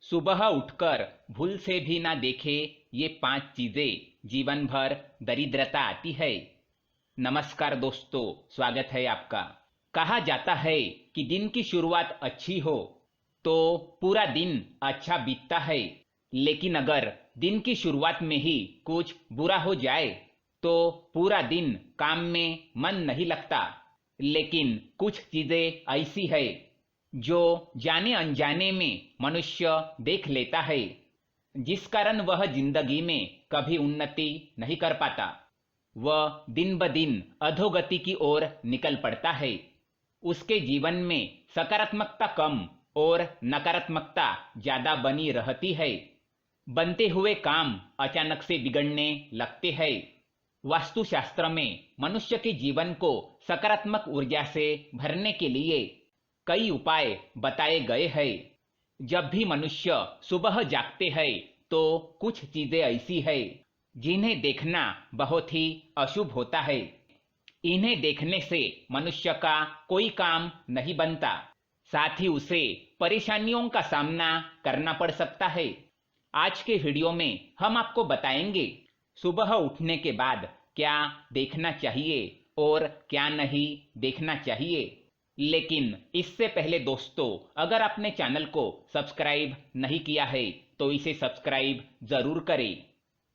सुबह उठकर भूल से भी ना देखे ये 5 चीजें जीवन भर दरिद्रता आती है। नमस्कार दोस्तों, स्वागत है आपका। कहा जाता है कि दिन की शुरुआत अच्छी हो तो पूरा दिन अच्छा बीतता है, लेकिन अगर दिन की शुरुआत में ही कुछ बुरा हो जाए तो पूरा दिन काम में मन नहीं लगता। लेकिन कुछ चीजें ऐसी है जो जाने अनजाने में मनुष्य देख लेता है, जिस कारण वह जिंदगी में कभी उन्नति नहीं कर पाता। वह दिन ब दिन अधोगति की ओर निकल पड़ता है। उसके जीवन में सकारात्मकता कम और नकारात्मकता ज्यादा बनी रहती है। बनते हुए काम अचानक से बिगड़ने लगते हैं। वास्तुशास्त्र में मनुष्य के जीवन को सकारात्मक ऊर्जा से भरने के लिए कई उपाय बताए गए हैं। जब भी मनुष्य सुबह जागते हैं तो कुछ चीजें ऐसी है जिन्हें देखना बहुत ही अशुभ होता है। इन्हें देखने से मनुष्य का कोई काम नहीं बनता, साथ ही उसे परेशानियों का सामना करना पड़ सकता है। आज के वीडियो में हम आपको बताएंगे सुबह उठने के बाद क्या देखना चाहिए और क्या नहीं देखना चाहिए। लेकिन इससे पहले दोस्तों, अगर आपने चैनल को सब्सक्राइब नहीं किया है तो इसे सब्सक्राइब जरूर करें,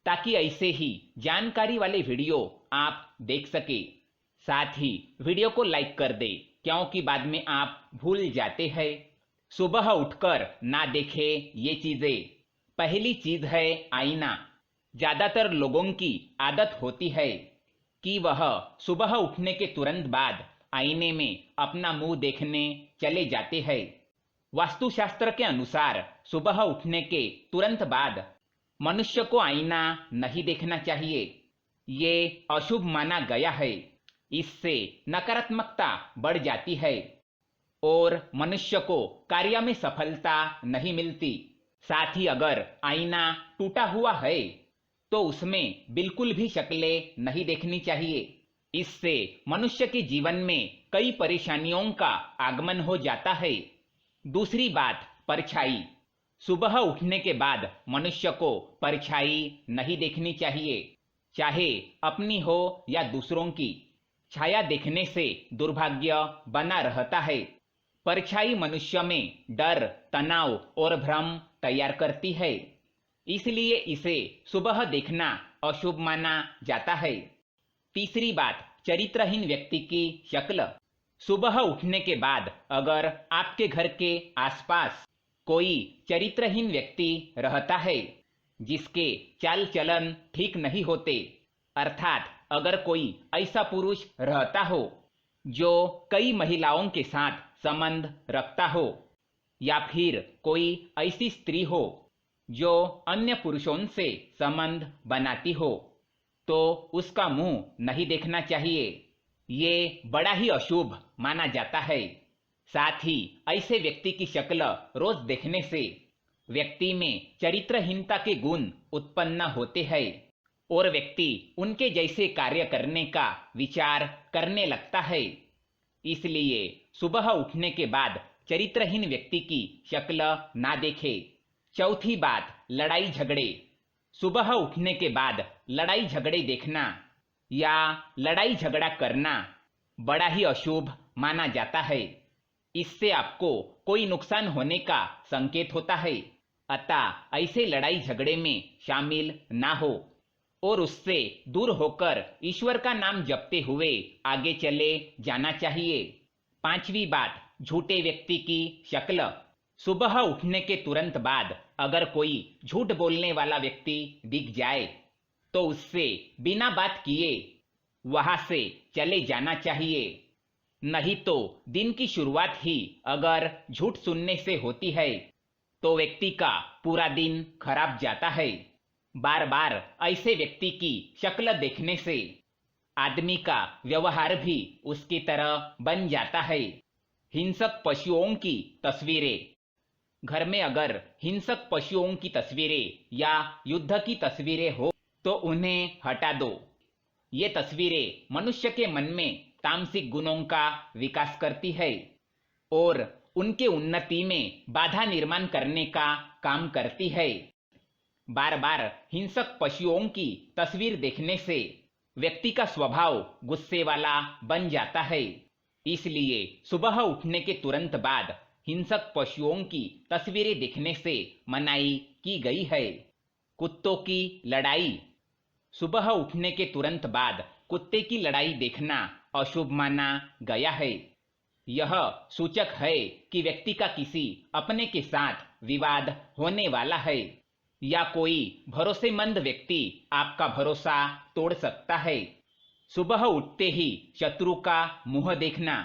ताकि ऐसे ही जानकारी वाले वीडियो आप देख सके। साथ ही वीडियो को लाइक कर दे, क्योंकि बाद में आप भूल जाते हैं। सुबह उठकर ना देखे ये चीजें। पहली चीज है आईना। ज्यादातर लोगों की आदत होती है कि वह सुबह उठने के तुरंत बाद आईने में अपना मुंह देखने चले जाते हैं। वास्तुशास्त्र के अनुसार सुबह उठने के तुरंत बाद मनुष्य को आईना नहीं देखना चाहिए। ये अशुभ माना गया है। इससे नकारात्मकता बढ़ जाती है और मनुष्य को कार्य में सफलता नहीं मिलती। साथ ही अगर आईना टूटा हुआ है तो उसमें बिल्कुल भी शक्लें नहीं देखनी चाहिए। इससे मनुष्य के जीवन में कई परेशानियों का आगमन हो जाता है। दूसरी बात, परछाई। सुबह उठने के बाद मनुष्य को परछाई नहीं देखनी चाहिए, चाहे अपनी हो या दूसरों की। छाया देखने से दुर्भाग्य बना रहता है। परछाई मनुष्य में डर, तनाव और भ्रम तैयार करती है, इसलिए इसे सुबह देखना अशुभ माना जाता है। तीसरी बात, चरित्रहीन व्यक्ति की शक्ल। सुबह उठने के बाद अगर आपके घर के आसपास कोई चरित्रहीन व्यक्ति रहता है, जिसके चाल चलन ठीक नहीं होते, अर्थात अगर कोई ऐसा पुरुष रहता हो जो कई महिलाओं के साथ संबंध रखता हो, या फिर कोई ऐसी स्त्री हो जो अन्य पुरुषों से संबंध बनाती हो, तो उसका मुंह नहीं देखना चाहिए। ये बड़ा ही अशुभ माना जाता है। साथ ही ऐसे व्यक्ति की शक्ल रोज देखने से व्यक्ति में चरित्रहीनता के गुण उत्पन्न होते हैं और व्यक्ति उनके जैसे कार्य करने का विचार करने लगता है। इसलिए सुबह उठने के बाद चरित्रहीन व्यक्ति की शक्ल ना देखे। चौथी बात, लड़ाई झगड़े। सुबह उठने के बाद लड़ाई झगड़े देखना या लड़ाई झगड़ा करना बड़ा ही अशुभ माना जाता है। इससे आपको कोई नुकसान होने का संकेत होता है, अतः ऐसे लड़ाई झगड़े में शामिल ना हो और उससे दूर होकर ईश्वर का नाम जपते हुए आगे चले जाना चाहिए। पांचवी बात, झूठे व्यक्ति की शक्ल। सुबह उठने के तुरंत बाद अगर कोई झूठ बोलने वाला व्यक्ति दिख जाए तो उससे बिना बात किए वहां से चले जाना चाहिए। नहीं तो दिन की शुरुआत ही अगर झूठ सुनने से होती है तो व्यक्ति का पूरा दिन खराब जाता है। बार बार ऐसे व्यक्ति की शक्ल देखने से आदमी का व्यवहार भी उसकी तरह बन जाता है। हिंसक पशुओं की तस्वीरें। घर में अगर हिंसक पशुओं की तस्वीरें या युद्ध की तस्वीरें हो तो उन्हें हटा दो। ये तस्वीरें मनुष्य के मन में तामसिक गुणों का विकास करती है और उनके उन्नति में बाधा निर्माण करने का काम करती है। बार बार हिंसक पशुओं की तस्वीर देखने से व्यक्ति का स्वभाव गुस्से वाला बन जाता है। इसलिए सुबह उठने के तुरंत बाद हिंसक पशुओं की तस्वीरें देखने से मनाही की गई है। कुत्तों की लड़ाई। सुबह उठने के तुरंत बाद कुत्ते की लड़ाई देखना अशुभ माना गया है। यह सूचक है कि व्यक्ति का किसी अपने के साथ विवाद होने वाला है या कोई भरोसेमंद व्यक्ति आपका भरोसा तोड़ सकता है। सुबह उठते ही शत्रु का मुंह देखना।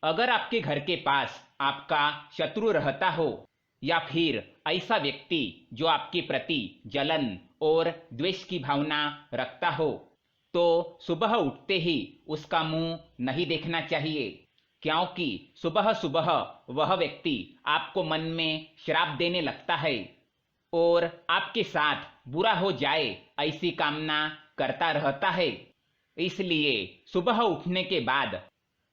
अगर आपके घर के पास आपका शत्रु रहता हो या फिर ऐसा व्यक्ति जो आपके प्रति जलन और द्वेष की भावना रखता हो, तो सुबह उठते ही उसका मुंह नहीं देखना चाहिए, क्योंकि सुबह सुबह वह व्यक्ति आपको मन में श्राप देने लगता है और आपके साथ बुरा हो जाए ऐसी कामना करता रहता है। इसलिए सुबह उठने के बाद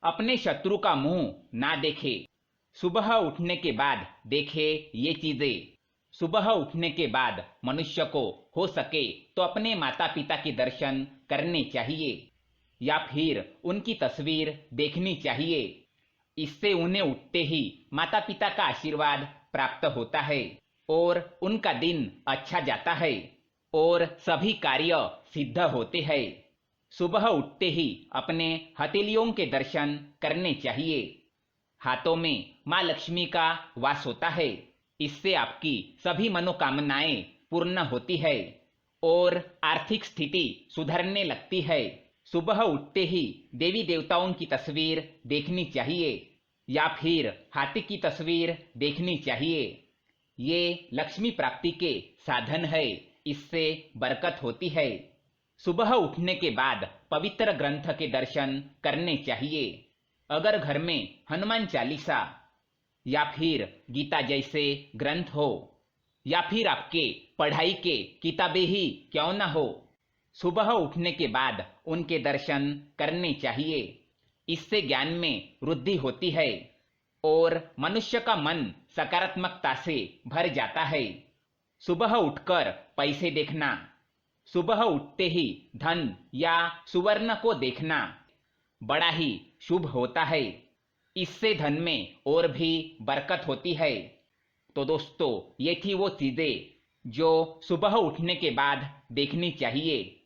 अपने शत्रु का मुंह ना देखे। सुबह उठने के बाद देखे ये चीजें। सुबह उठने के बाद मनुष्य को हो सके तो अपने माता पिता के दर्शन करने चाहिए या फिर उनकी तस्वीर देखनी चाहिए। इससे उन्हें उठते ही माता पिता का आशीर्वाद प्राप्त होता है और उनका दिन अच्छा जाता है और सभी कार्य सिद्ध होते हैं। सुबह उठते ही अपने हथेलियों के दर्शन करने चाहिए। हाथों में माँ लक्ष्मी का वास होता है। इससे आपकी सभी मनोकामनाएं पूर्ण होती है और आर्थिक स्थिति सुधरने लगती है। सुबह उठते ही देवी देवताओं की तस्वीर देखनी चाहिए या फिर हाथी की तस्वीर देखनी चाहिए। ये लक्ष्मी प्राप्ति के साधन है, इससे बरकत होती है। सुबह उठने के बाद पवित्र ग्रंथ के दर्शन करने चाहिए। अगर घर में हनुमान चालीसा या फिर गीता जैसे ग्रंथ हो या फिर आपके पढ़ाई के किताबें ही क्यों ना हो, सुबह उठने के बाद उनके दर्शन करने चाहिए। इससे ज्ञान में वृद्धि होती है और मनुष्य का मन सकारात्मकता से भर जाता है। सुबह उठकर पैसे देखना। सुबह उठते ही धन या सुवर्ण को देखना बड़ा ही शुभ होता है। इससे धन में और भी बरकत होती है। तो दोस्तों, ये थी वो चीजें जो सुबह उठने के बाद देखनी चाहिए।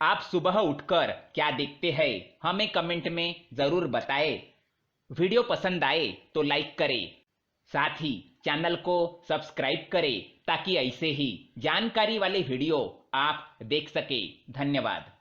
आप सुबह उठकर क्या देखते हैं, हमें कमेंट में जरूर बताएं। वीडियो पसंद आए तो लाइक करें, साथ ही चैनल को सब्सक्राइब करें ताकि ऐसे ही जानकारी वाले वीडियो आप देख सके। धन्यवाद।